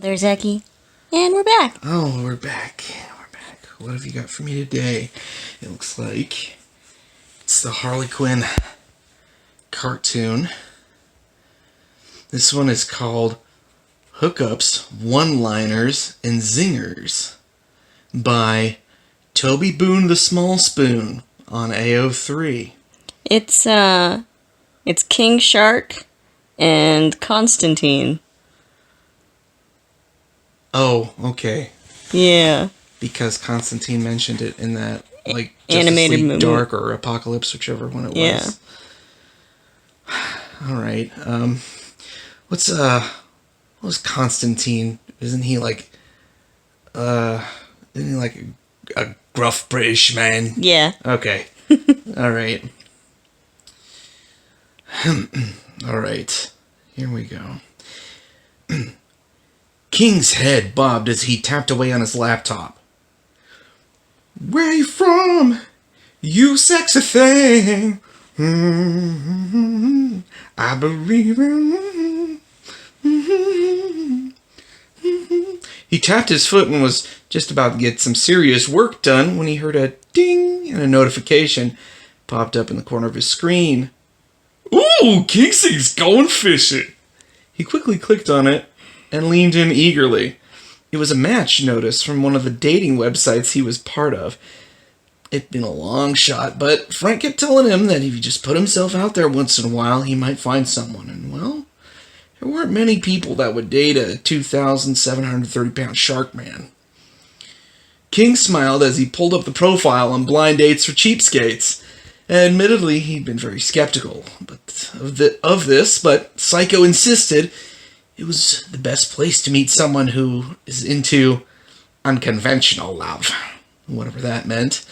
there, Zachy. And we're back. Oh, we're back. We're back. What have you got for me today? It looks like it's the Harley Quinn cartoon. This one is called Hookups, One-Liners, and Zingers by TobiBooneTheSmallSpoone on AO3. It's King Shark and Constantine. Oh, okay. Yeah. Because Constantine mentioned it in that, like, Animated Justice League movie. Dark or Apocalypse, whichever one it was. All right. What's Constantine? Isn't he like a gruff British man? Yeah. Okay. All right. All right. Here we go. King's head bobbed as he tapped away on his laptop. Where you from? You sexy thing. I believe in. He tapped his foot and was just about to get some serious work done when he heard a ding and a notification popped up in the corner of his screen. Ooh, Kingsley's going fishing. He quickly clicked on it and leaned in eagerly. It was a match notice from one of the dating websites he was part of. It'd been a long shot, but Frank kept telling him that if he just put himself out there once in a while, he might find someone. And, well, there weren't many people that would date a 2,730-pound shark man. King smiled as he pulled up the profile on Blind Dates for Cheapskates. Admittedly, he'd been very skeptical of this, but Psycho insisted it was the best place to meet someone who is into unconventional love, whatever that meant.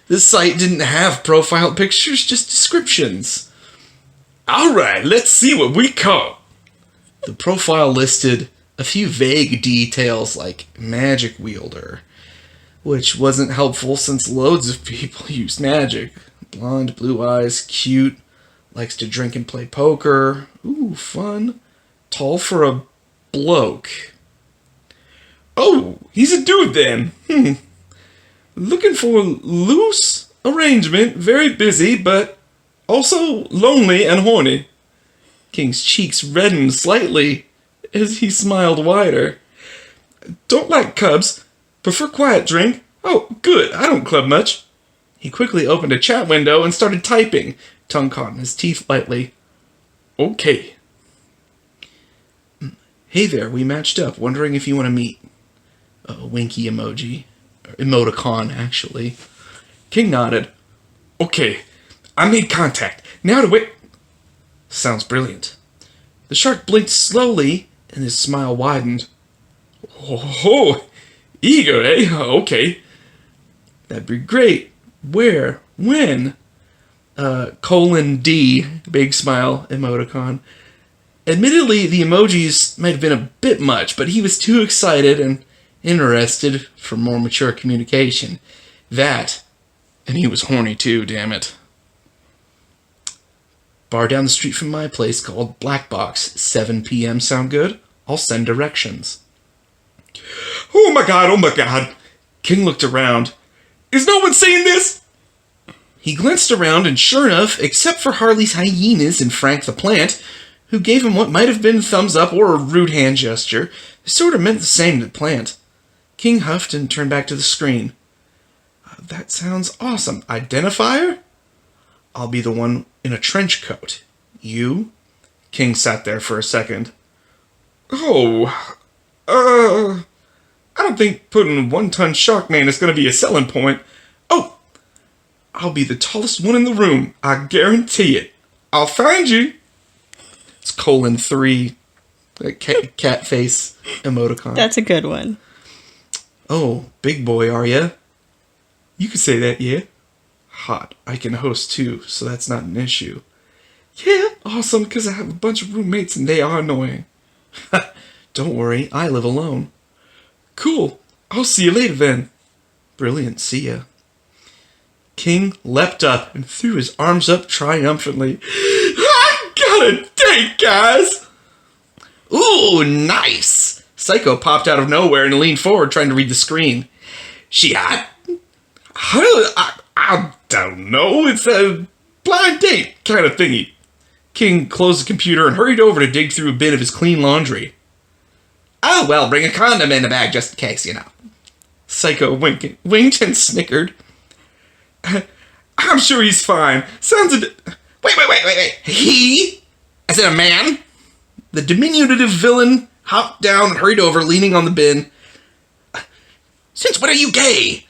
This site didn't have profile pictures, just descriptions. Alright, let's see what we caught. The profile listed a few vague details like magic wielder, which wasn't helpful since loads of people use magic. Blonde, blue eyes, cute, likes to drink and play poker. Ooh, fun. Tall for a bloke. Oh, he's a dude then. Looking for loose arrangement, very busy, but also lonely and horny. King's cheeks reddened slightly as he smiled wider. Don't like cubs. Prefer quiet drink. Oh, good. I don't club much. He quickly opened a chat window and started typing, tongue caught in his teeth lightly. Okay. Hey there, we matched up. Wondering if you want to meet. A winky emoji. Or emoticon, actually. King nodded. Okay, I made contact. Now to wait. Sounds brilliant. The shark blinked slowly, and his smile widened. Oh, eager, eh? Okay. That'd be great. Where? When? :D, big smile, emoticon. Admittedly, the emojis might have been a bit much, but he was too excited and interested for more mature communication. That, and he was horny too, damn it. Bar down the street from my place called Black Box, 7 p.m. Sound good? I'll send directions. Oh my god, oh my god. King looked around. Is no one seeing this? He glanced around, and sure enough, except for Harley's hyenas and Frank the Plant, who gave him what might have been a thumbs up or a rude hand gesture, it sort of meant the same to Plant. King huffed and turned back to the screen. That sounds awesome. Identifier? I'll be the one in a trench coat. You? King sat there for a second. Oh, I don't think putting a 1-ton shark man is going to be a selling point. Oh, I'll be the tallest one in the room. I guarantee it. I'll find you. It's :3, cat face emoticon. That's a good one. Oh, big boy, are ya? You could say that, yeah? Hot. I can host too, so that's not an issue. Yeah, awesome, because I have a bunch of roommates and they are annoying. Don't worry, I live alone. Cool. I'll see you later then. Brilliant, see ya. King leapt up and threw his arms up triumphantly. I got a date, guys! Ooh, nice! Psycho popped out of nowhere and leaned forward trying to read the screen. She hot? I don't know. It's a blind date kind of thingy. King closed the computer and hurried over to dig through a bin of his clean laundry. Oh, well, bring a condom in the bag just in case, you know. Psycho winked and snickered. I'm sure he's fine. Wait. He? As in a man? The diminutive villain hopped down and hurried over, leaning on the bin. Since when are you gay?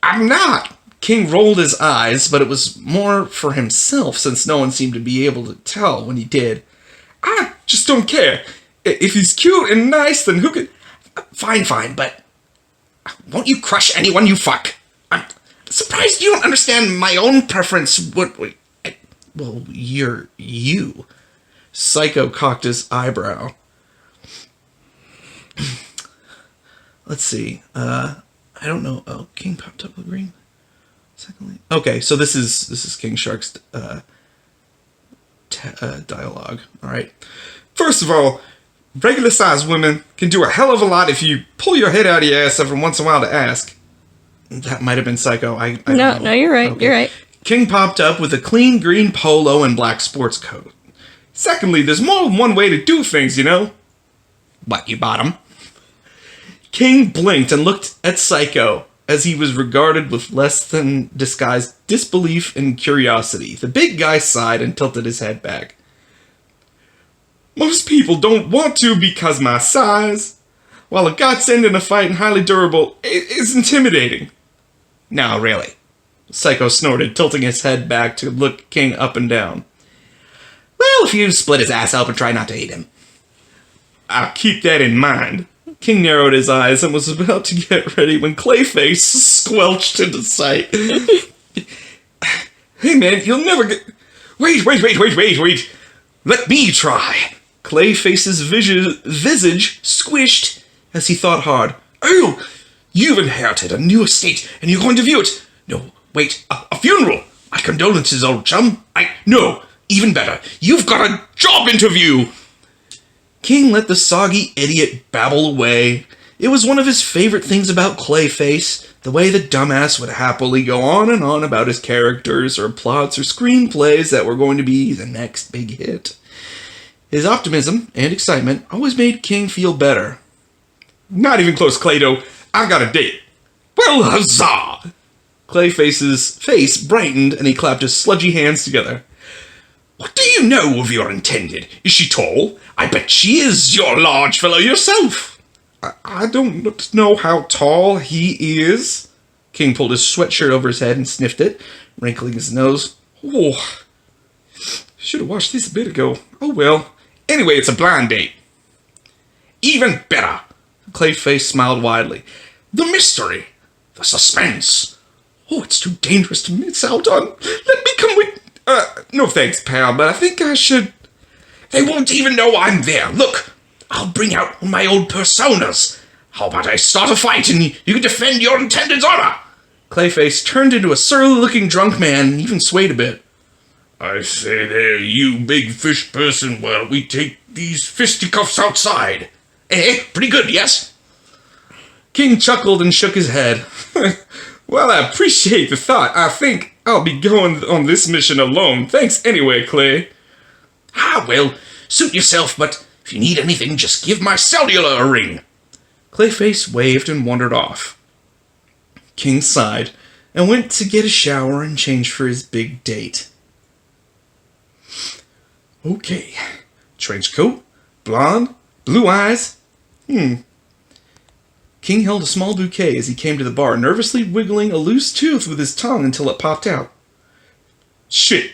I'm not. King rolled his eyes, but it was more for himself since no one seemed to be able to tell when he did. I just don't care. If he's cute and nice, then who could... Fine, but won't you crush anyone you fuck? I'm surprised you don't understand my own preference. Well, you're you. Psycho cocked his eyebrow. Let's see. I don't know. Oh, King popped up with green. Secondly, okay, so this is King Shark's dialogue. All right. First of all, regular-sized women can do a hell of a lot if you pull your head out of your ass every once in a while to ask. That might have been Psycho. I don't know. No, you're right. Okay. You're right. King popped up with a clean green polo and black sports coat. Secondly, there's more than one way to do things, you know? What, you bought 'em? King blinked and looked at Psycho as he was regarded with less than disguised disbelief and curiosity. The big guy sighed and tilted his head back. Most people don't want to because my size, while a godsend in a fight and highly durable, is intimidating. No, really. Psycho snorted, tilting his head back to look King up and down. Well, if you split his ass open, try not to eat him. I'll keep that in mind. King narrowed his eyes and was about to get ready when Clayface squelched into sight. Hey man, you'll never get... Wait. Let me try. Clayface's visage squished as he thought hard. Oh, you've inherited a new estate and you're going to view it. No, wait, a funeral. My condolences, old chum. No, even better. You've got a job interview. King let the soggy idiot babble away. It was one of his favorite things about Clayface, the way the dumbass would happily go on and on about his characters or plots or screenplays that were going to be the next big hit. His optimism and excitement always made King feel better. Not even close, Claydo. I've got a date. Well, huzzah! Clayface's face brightened and he clapped his sludgy hands together. What do you know of your intended? Is she tall? I bet she is, you're a large fellow yourself. I don't know how tall he is. King pulled his sweatshirt over his head and sniffed it, wrinkling his nose. Oh, should have watched this a bit ago. Oh well. Anyway, it's a blind date. Even better. Clayface smiled widely. The mystery. The suspense. Oh, it's too dangerous to miss out on. Let me come with... no thanks, pal, but I think I should... They won't even know I'm there. Look, I'll bring out one of my old personas. How about I start a fight and you can defend your intended's honor? Clayface turned into a surly-looking drunk man and even swayed a bit. I say there, you big fish person, while we take these fisticuffs outside. Pretty good, yes? King chuckled and shook his head. Well, I appreciate the thought. I think I'll be going on this mission alone. Thanks anyway, Clay. Well, suit yourself, but if you need anything, just give my cellular a ring. Clayface waved and wandered off. King sighed and went to get a shower and change for his big date. Okay. Trench coat, blonde, blue eyes. King held a small bouquet as he came to the bar, nervously wiggling a loose tooth with his tongue until it popped out. Shit.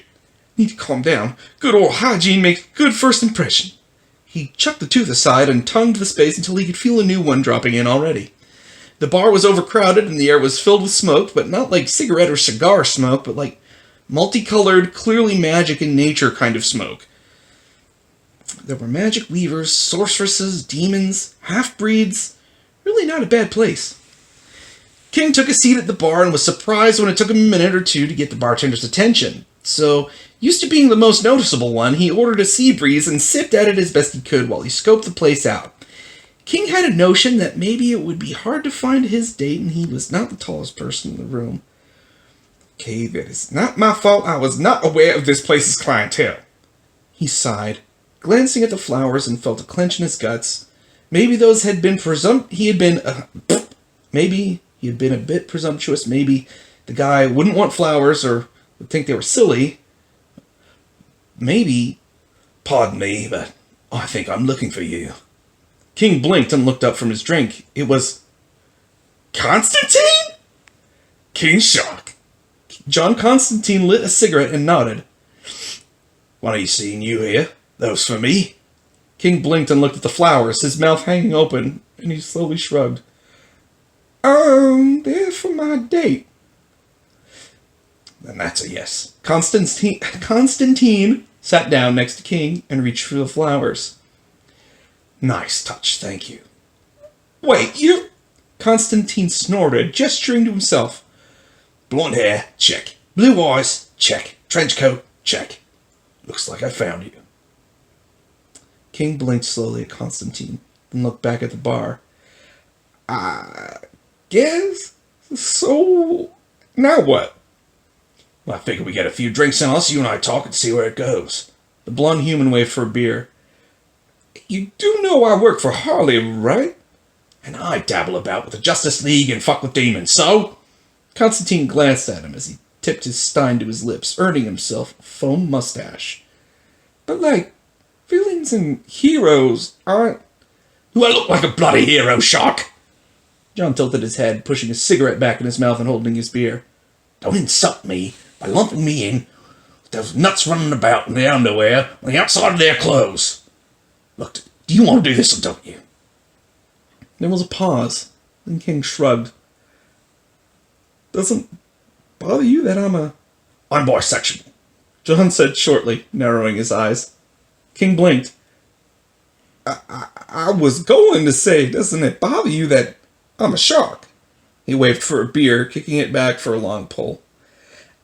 Need to calm down. Good old hygiene makes good first impression. He chucked the tooth aside and tongued the space until he could feel a new one dropping in already. The bar was overcrowded and the air was filled with smoke, but not like cigarette or cigar smoke, but like multicolored, clearly magic in nature kind of smoke. There were magic weavers, sorceresses, demons, half-breeds. Really not a bad place. King took a seat at the bar and was surprised when it took him a minute or two to get the bartender's attention. So, used to being the most noticeable one, he ordered a sea breeze and sipped at it as best he could while he scoped the place out. King had a notion that maybe it would be hard to find his date and he was not the tallest person in the room. Okay, that is not my fault. I was not aware of this place's clientele. He sighed, glancing at the flowers, and felt a clench in his guts. Maybe those had been maybe he had been a bit presumptuous. Maybe the guy wouldn't want flowers or would think they were silly. Maybe, pardon me, but I think I'm looking for you. King blinked and looked up from his drink. It was Constantine? King shocked. John Constantine lit a cigarette and nodded. What are you seeing you here? Those for me? King blinked and looked at the flowers, his mouth hanging open, and he slowly shrugged. They're for my date. Then that's a yes. Constantine sat down next to King and reached for the flowers. Nice touch, thank you. Wait, you... Constantine snorted, gesturing to himself. Blonde hair, check. Blue eyes, check. Trench coat, check. Looks like I found you. King blinked slowly at Constantine, then looked back at the bar. I guess so. Now what? Well, I figure we get a few drinks in us, you and I talk and see where it goes. The blonde human waved for a beer. You do know I work for Harley, right? And I dabble about with the Justice League and fuck with demons, so? Constantine glanced at him as he tipped his stein to his lips, earning himself a foam mustache. But villains and heroes aren't... Do I look like a bloody hero, Shark? John tilted his head, pushing his cigarette back in his mouth and holding his beer. Don't insult me by lumping me in with those nuts running about in their underwear on the outside of their clothes. Look, do you want to do this or don't you? There was a pause. Then King shrugged. Doesn't bother you that I'm bisexual, John said shortly, narrowing his eyes. King blinked. I was going to say, doesn't it bother you that I'm a shark? He waved for a beer, kicking it back for a long pull.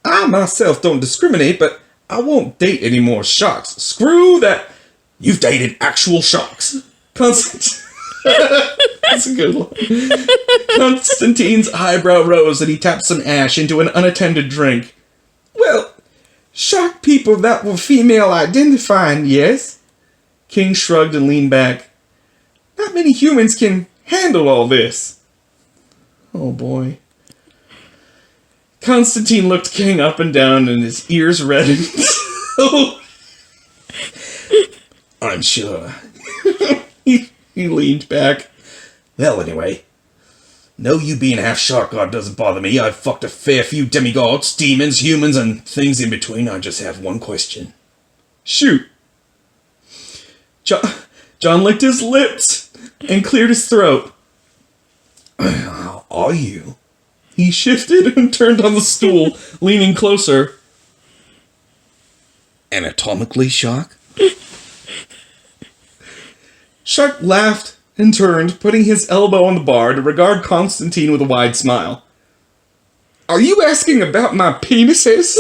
I myself don't discriminate, but I won't date any more sharks. Screw that. You've dated actual sharks. That's a good one. Constantine's eyebrow rose and he tapped some ash into an unattended drink. Well, shark people that were female identifying, yes. King shrugged and leaned back. Not many humans can handle all this. Oh boy. Constantine looked King up and down and his ears reddened. I'm sure. He leaned back. Well, anyway. No, you being half shark god doesn't bother me. I've fucked a fair few demigods, demons, humans, and things in between. I just have one question. Shoot. John licked his lips and cleared his throat. How are you? He shifted and turned on the stool, leaning closer. Anatomically, Shark? Shark laughed and turned, putting his elbow on the bar to regard Constantine with a wide smile. Are you asking about my penises?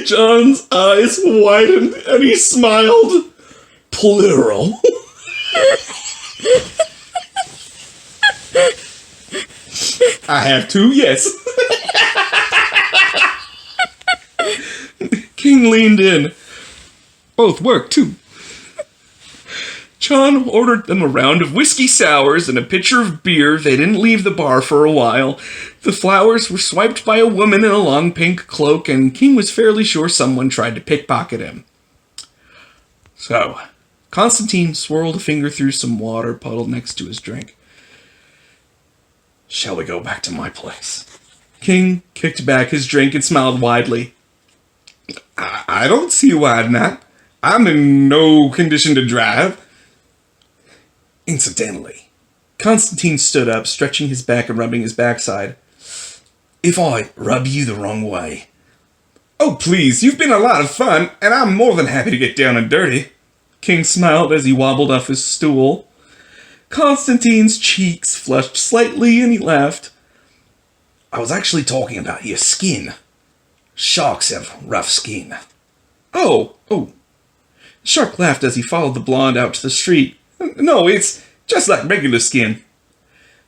John's eyes widened and he smiled. Plural. I have two, yes. King leaned in. Both work, too. John ordered them a round of whiskey sours and a pitcher of beer. They didn't leave the bar for a while. The flowers were swiped by a woman in a long pink cloak, and King was fairly sure someone tried to pickpocket him. So, Constantine swirled a finger through some water puddled next to his drink. Shall we go back to my place? King kicked back his drink and smiled widely. I don't see why not. I'm in no condition to drive. Incidentally, Constantine stood up, stretching his back and rubbing his backside. If I rub you the wrong way... Oh, please, you've been a lot of fun, and I'm more than happy to get down and dirty. King smiled as he wobbled off his stool. Constantine's cheeks flushed slightly, and he laughed. I was actually talking about your skin. Sharks have rough skin. Oh. Shark laughed as he followed the blonde out to the street. No, it's just like regular skin.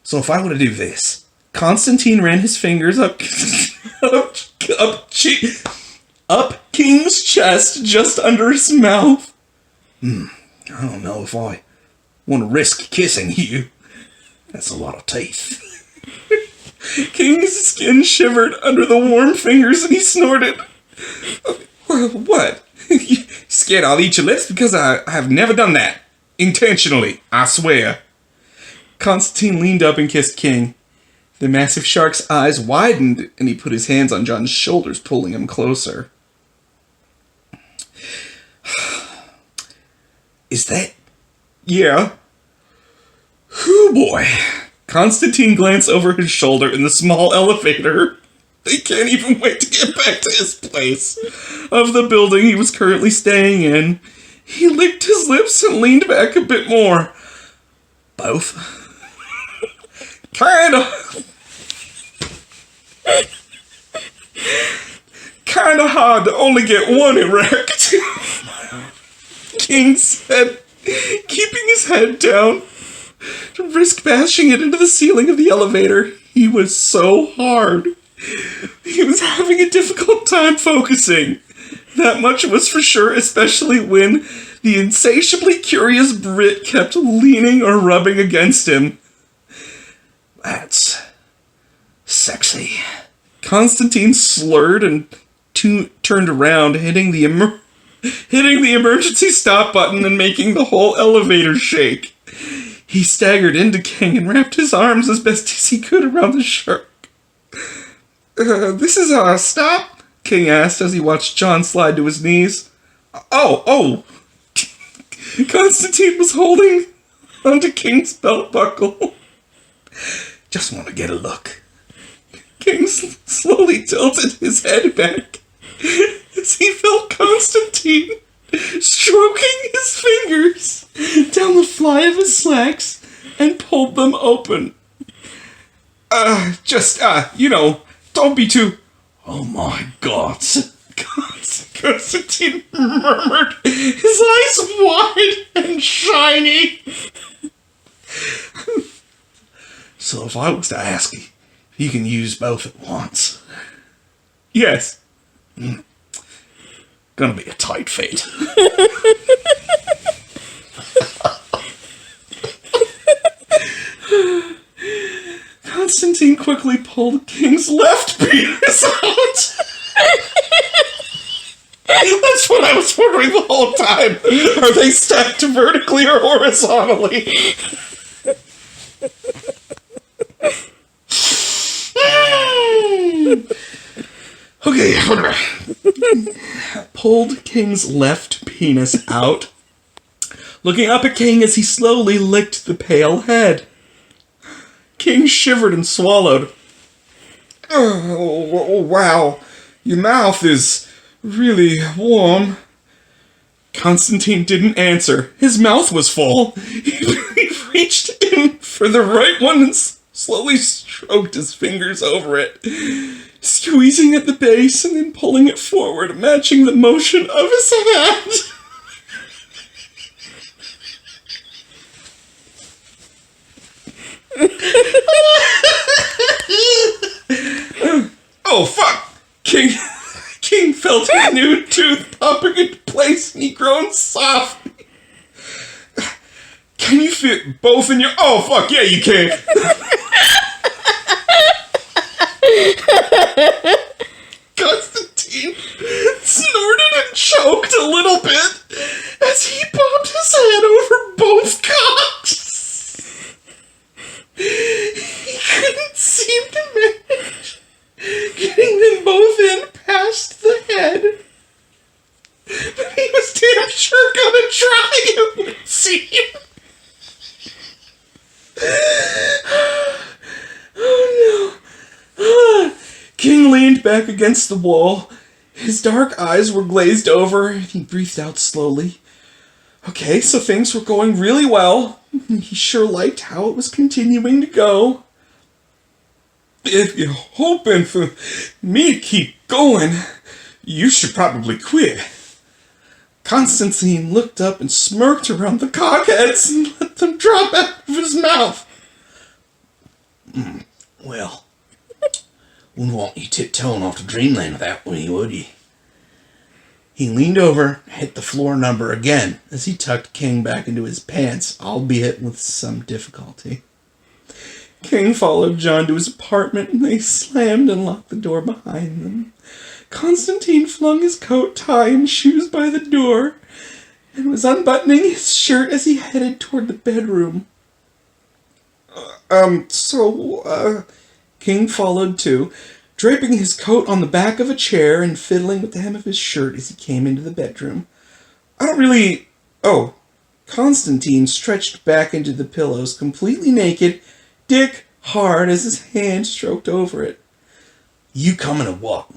So if I were to do this, Constantine ran his fingers up up King's chest just under his mouth. I don't know if I want to risk kissing you. That's a lot of teeth. King's skin shivered under the warm fingers and he snorted. What? You scared I'll eat your lips? Because I have never done that. Intentionally, I swear. Constantine leaned up and kissed King. The massive shark's eyes widened and he put his hands on John's shoulders, pulling him closer. Is that... Yeah. Whew, boy. Constantine glanced over his shoulder in the small elevator. They can't even wait to get back to his place of the building he was currently staying in. He licked his lips and leaned back a bit more. Both? Kinda hard to only get one erect. King said, keeping his head down to risk bashing it into the ceiling of the elevator. He was so hard. He was having a difficult time focusing. That much was for sure, especially when the insatiably curious Brit kept leaning or rubbing against him. That's sexy. Constantine slurred and turned around, hitting the emergency stop button and making the whole elevator shake. He staggered into King and wrapped his arms as best as he could around the shark. This is our stop? King asked as he watched John slide to his knees. Oh! Constantine was holding onto King's belt buckle. Just want to get a look. King slowly tilted his head back as he felt Constantine stroking his fingers down the fly of his slacks and pulled them open. Don't be too... Oh my God. Constantine murmured, his eyes wide and shiny. So if I was to ask you, you can use both at once. Yes. Gonna be a tight fate. Constantine quickly pulled King's left penis out. That's what I was wondering the whole time. Are they stacked vertically or horizontally? Okay. Pulled King's left penis out, looking up at King as he slowly licked the pale head. King shivered and swallowed. Oh, wow. Your mouth is really warm. Constantine didn't answer. His mouth was full. He reached in for the right one and slowly stroked his fingers over it, squeezing at the base and then pulling it forward, matching the motion of his hand. Oh, fuck! King felt his new tooth popping into place and he groaned softly. Can you fit both in your... Oh, fuck, yeah, you can. Constantine snorted and choked a little bit as he bobbed his head over both cocks. He couldn't seem to manage getting them both in past the head. But he was damn sure gonna try, it would seem. Oh no. King leaned back against the wall. His dark eyes were glazed over and he breathed out slowly. Okay, so things were going really well. He sure liked how it was continuing to go. If you're hoping for me to keep going, you should probably quit. Constantine looked up and smirked around the cockheads and let them drop out of his mouth. Well, wouldn't want you tiptoeing off to dreamland without me, would you? He leaned over and hit the floor number again as he tucked King back into his pants, albeit with some difficulty. King followed John to his apartment and they slammed and locked the door behind them. Constantine flung his coat, tie, and shoes by the door and was unbuttoning his shirt as he headed toward the bedroom. King followed too, draping his coat on the back of a chair and fiddling with the hem of his shirt as he came into the bedroom. Constantine stretched back into the pillows, completely naked, dick hard as his hand stroked over it. You coming or what?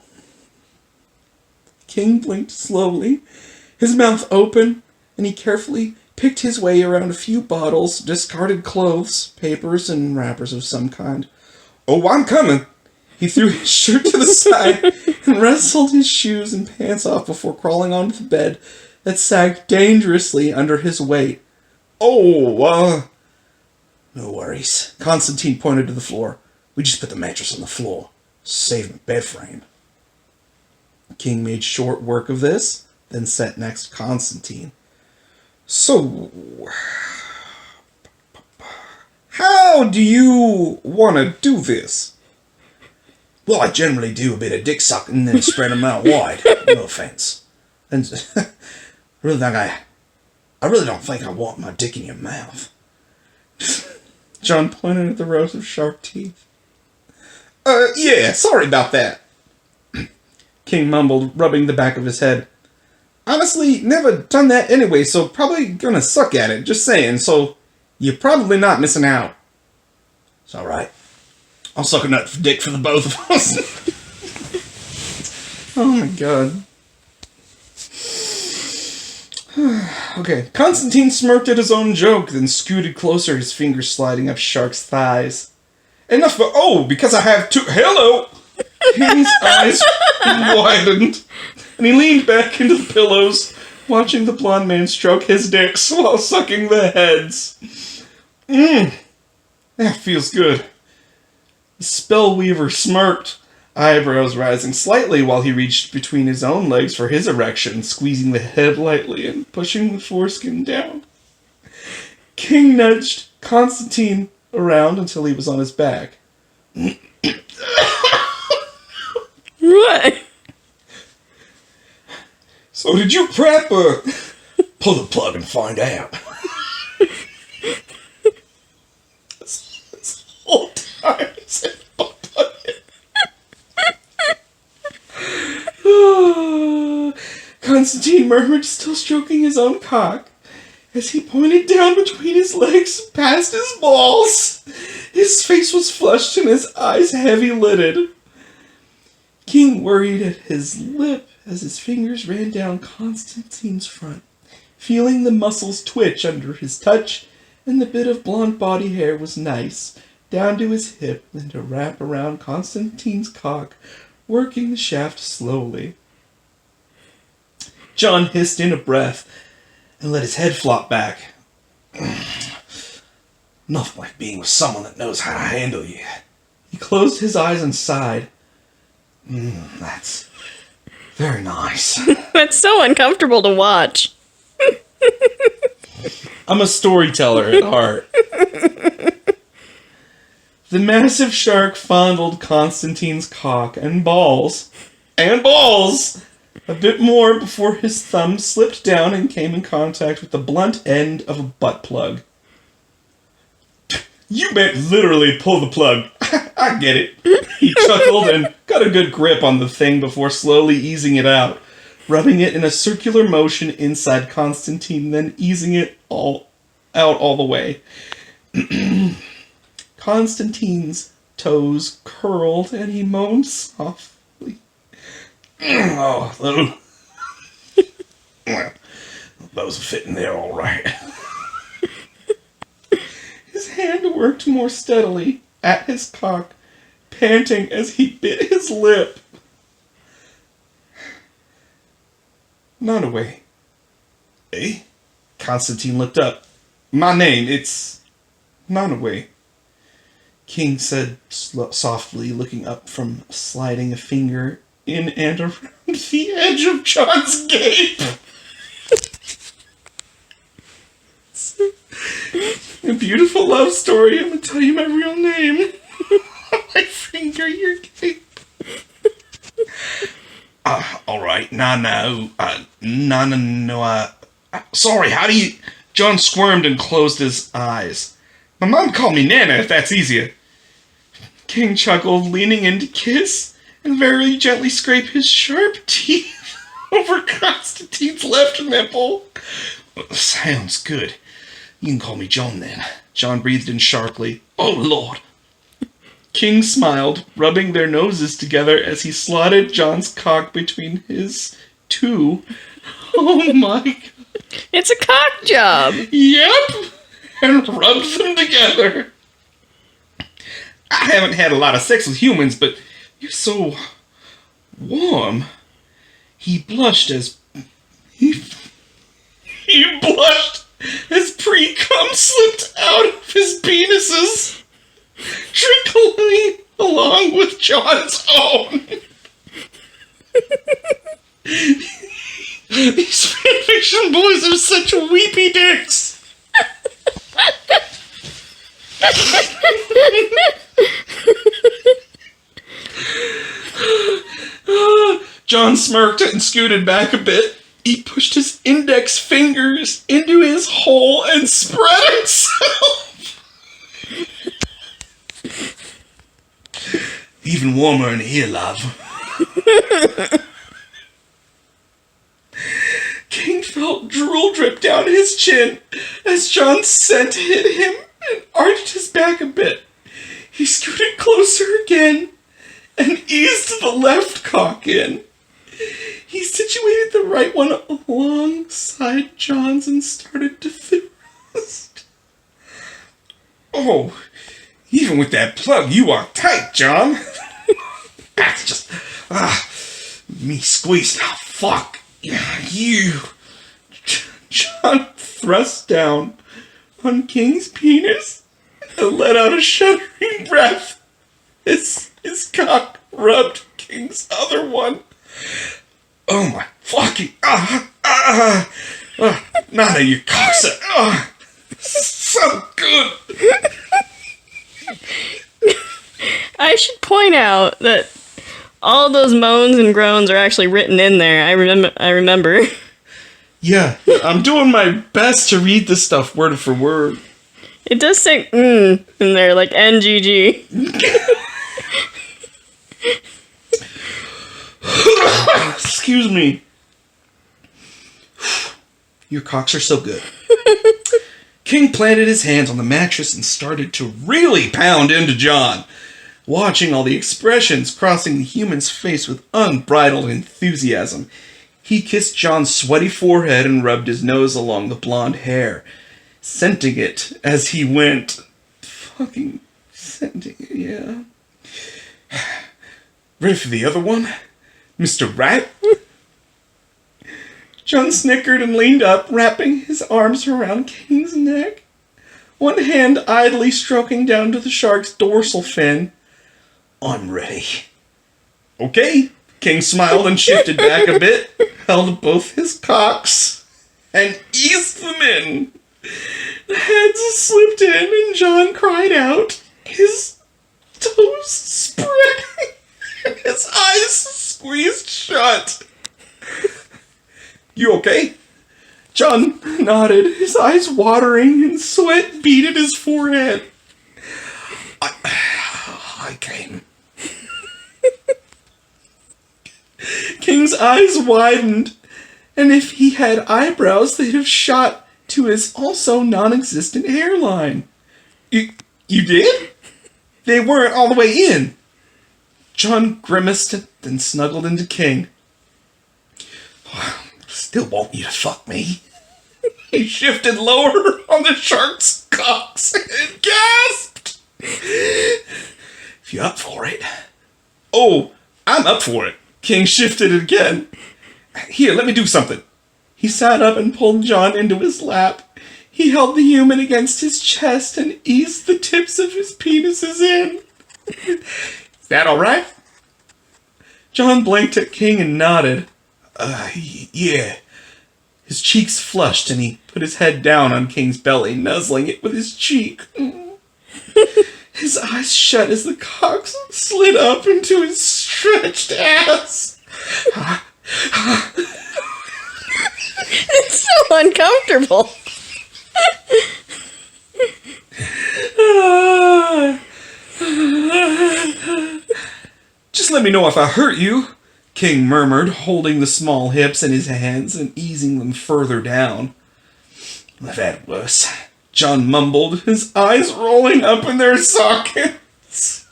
King blinked slowly, his mouth open, and he carefully picked his way around a few bottles, discarded clothes, papers, and wrappers of some kind. Oh, I'm coming! He threw his shirt to the side and wrestled his shoes and pants off before crawling onto the bed that sagged dangerously under his weight. No worries. Constantine pointed to the floor. We just put the mattress on the floor. Save my bed frame. King made short work of this, then sat next to Constantine. So, how do you want to do this? Well, I generally do a bit of dick sucking and then spread them out wide. No offense. And I really don't think I want my dick in your mouth. John pointed at the rows of sharp teeth. Yeah, sorry about that. King mumbled, rubbing the back of his head. Honestly, never done that anyway, so probably gonna suck at it, just saying, so you're probably not missing out. It's alright. I'll suck a nut for dick for the both of us. Oh my god. Okay, Constantine smirked at his own joke, then scooted closer, his fingers sliding up Shark's thighs. Enough for, because I have two, hello! King's eyes widened, and he leaned back into the pillows, watching the blonde man stroke his dicks while sucking the heads. That feels good. The spellweaver smirked, eyebrows rising slightly while he reached between his own legs for his erection, squeezing the head lightly and pushing the foreskin down. King nudged Constantine around until he was on his back. What? So did you prep or pull the plug and find out? This whole time he said butt plug it. Constantine murmured, still stroking his own cock, as he pointed down between his legs past his balls. His face was flushed and his eyes heavy-lidded. King worried at his lip as his fingers ran down Constantine's front, feeling the muscles twitch under his touch, and the bit of blonde body hair was nice, down to his hip, then to wrap around Constantine's cock, working the shaft slowly. John hissed in a breath and let his head flop back. Nothing like being with someone that knows how to handle you. He closed his eyes and sighed. That's very nice. That's so uncomfortable to watch. I'm a storyteller at heart. The massive shark fondled Constantine's cock and balls. A bit more before his thumb slipped down and came in contact with the blunt end of a butt plug. You meant literally pull the plug. I get it. He chuckled and got a good grip on the thing before slowly easing it out, rubbing it in a circular motion inside Constantine, then easing it all the way. Constantine's toes curled and he moaned softly. Oh, those fit in there all right. His hand worked more steadily at his cock, panting as he bit his lip. Not away. Eh? Constantine looked up. My name, it's Nonaway. King said softly, looking up from sliding a finger in and around the edge of John's gape. A beautiful love story. I'm gonna tell you my real name. My finger, your gape. Alright, no. Sorry, how do you... John squirmed and closed his eyes. My mom called me Nana, if that's easier. King chuckled, leaning in to kiss and very gently scrape his sharp teeth over Constantine's left nipple. Sounds good. You can call me John then. John breathed in sharply. Oh, Lord. King smiled, rubbing their noses together as he slotted John's cock between his two. Oh my God. It's a cock job. Yep. And rubbed them together. I haven't had a lot of sex with humans, but you're so warm. He blushed as... He blushed as pre-cum slipped out of his penises, trickling along with John's own. These fanfiction boys are such weepy dicks. John smirked and scooted back a bit. He pushed his index fingers into his hole and spread himself. Even warmer in here, love. King felt drool drip down his chin as John's scent hit him and arched his back a bit. He scooted closer again and eased the left cock in. He situated the right one alongside John's and started to thrust. Oh, even with that plug, you are tight, John. That's just... me squeezed. Oh, fuck. You. John thrust down on King's penis and let out a shuddering breath as his cock rubbed King's other one. Oh my fucking... None of your cocks are... so good. I should point out that all those moans and groans are actually written in there. I remember. Yeah, I'm doing my best to read this stuff word for word. It does say in there, like NGG. Excuse me. Your cocks are so good. King planted his hands on the mattress and started to really pound into John, watching all the expressions crossing the human's face with unbridled enthusiasm. He kissed John's sweaty forehead and rubbed his nose along the blonde hair, scenting it as he went. Fucking scenting it, yeah. Ready for the other one, Mr. Rat? John snickered and leaned up, wrapping his arms around King's neck, one hand idly stroking down to the shark's dorsal fin. I'm ready. Okay. King smiled and shifted back a bit, held both his cocks, and eased them in. The heads slipped in, and John cried out, his toes spreading, and his eyes squeezed shut. You okay? John nodded, his eyes watering, and sweat beaded his forehead. I came. King's eyes widened, and if he had eyebrows, they'd have shot to his also non-existent hairline. You did? They weren't all the way in. John grimaced, then snuggled into King. Still want you to fuck me. He shifted lower on the shark's cocks and gasped. If you're up for it. Oh, I'm up for it. King shifted again. Here, let me do something. He sat up and pulled John into his lap. He held the human against his chest and eased the tips of his penises in. Is that all right? John blinked at King and nodded. Yeah. His cheeks flushed and he put his head down on King's belly, nuzzling it with his cheek. His eyes shut as the cock slid up into his stretched ass. It's so uncomfortable. Just let me know if I hurt you, King murmured, holding the small hips in his hands and easing them further down. I've had worse, John mumbled, his eyes rolling up in their sockets.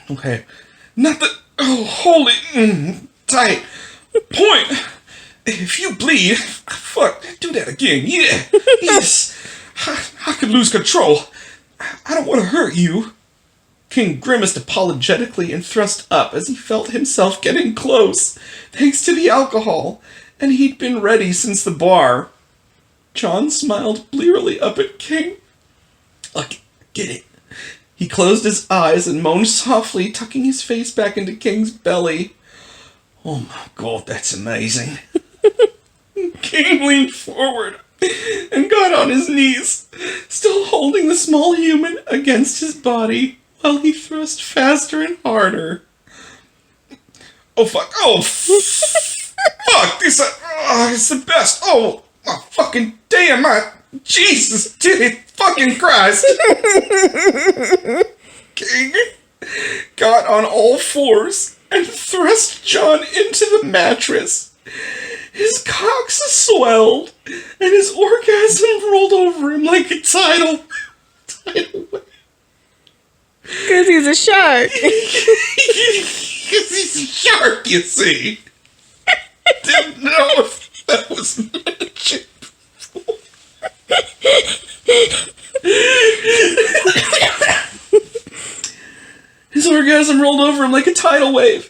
Okay, not the... Oh, hold it tight. Point. If you bleed... Fuck, do that again. Yeah, yes. I could lose control. I don't want to hurt you. King grimaced apologetically and thrust up as he felt himself getting close, thanks to the alcohol, and he'd been ready since the bar. John smiled blearily up at King. Look, get it. He closed his eyes and moaned softly, tucking his face back into King's belly. Oh my God, that's amazing. King leaned forward and got on his knees, still holding the small human against his body while he thrust faster and harder. Oh fuck, oh fuck, this is the best. Oh fucking damn, my Jesus, fucking Christ. King got on all fours and thrust John into the mattress. His cock swelled, and his orgasm rolled over him like a tidal wave. Because he's a shark. Because he's a shark, you see. Didn't know if that was mentioned before. His orgasm rolled over him like a tidal wave.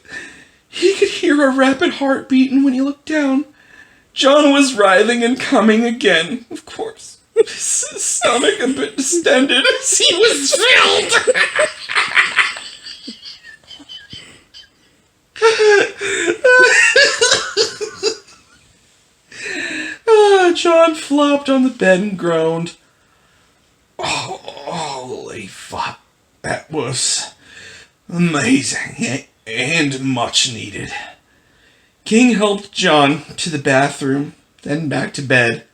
He could hear a rapid heart beating when he looked down. John was writhing and coming again, of course. His stomach a bit distended as he was filled. John flopped on the bed and groaned. Oh, holy fuck. That was amazing and much needed. King helped John to the bathroom, then back to bed.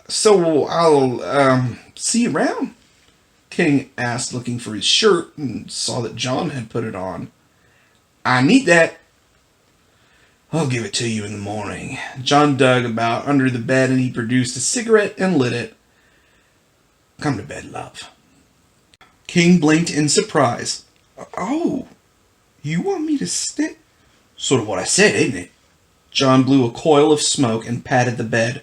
So I'll see you around, King asked, looking for his shirt, and saw that John had put it on. I need that. I'll give it to you in the morning. John dug about under the bed and he produced a cigarette and lit it. Come to bed, love. King blinked in surprise. Oh, you want me to stay? Sort of what I said, isn't it? John blew a coil of smoke and patted the bed.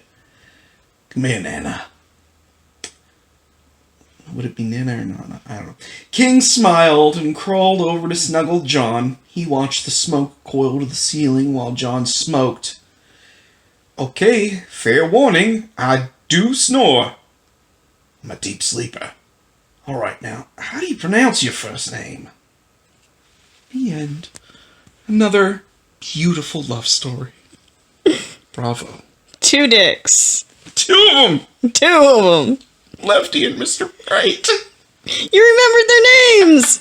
Come here, Nana. Would it be Nana or Nana? I don't know. King smiled and crawled over to snuggle John. He watched the smoke coil to the ceiling while John smoked. Okay, fair warning. I do snore. I'm a deep sleeper. All right, now, how do you pronounce your first name? The end. Another beautiful love story. Bravo. 2 dicks. 2 of them. 2 of them. Lefty and Mr. Right. You remembered their names.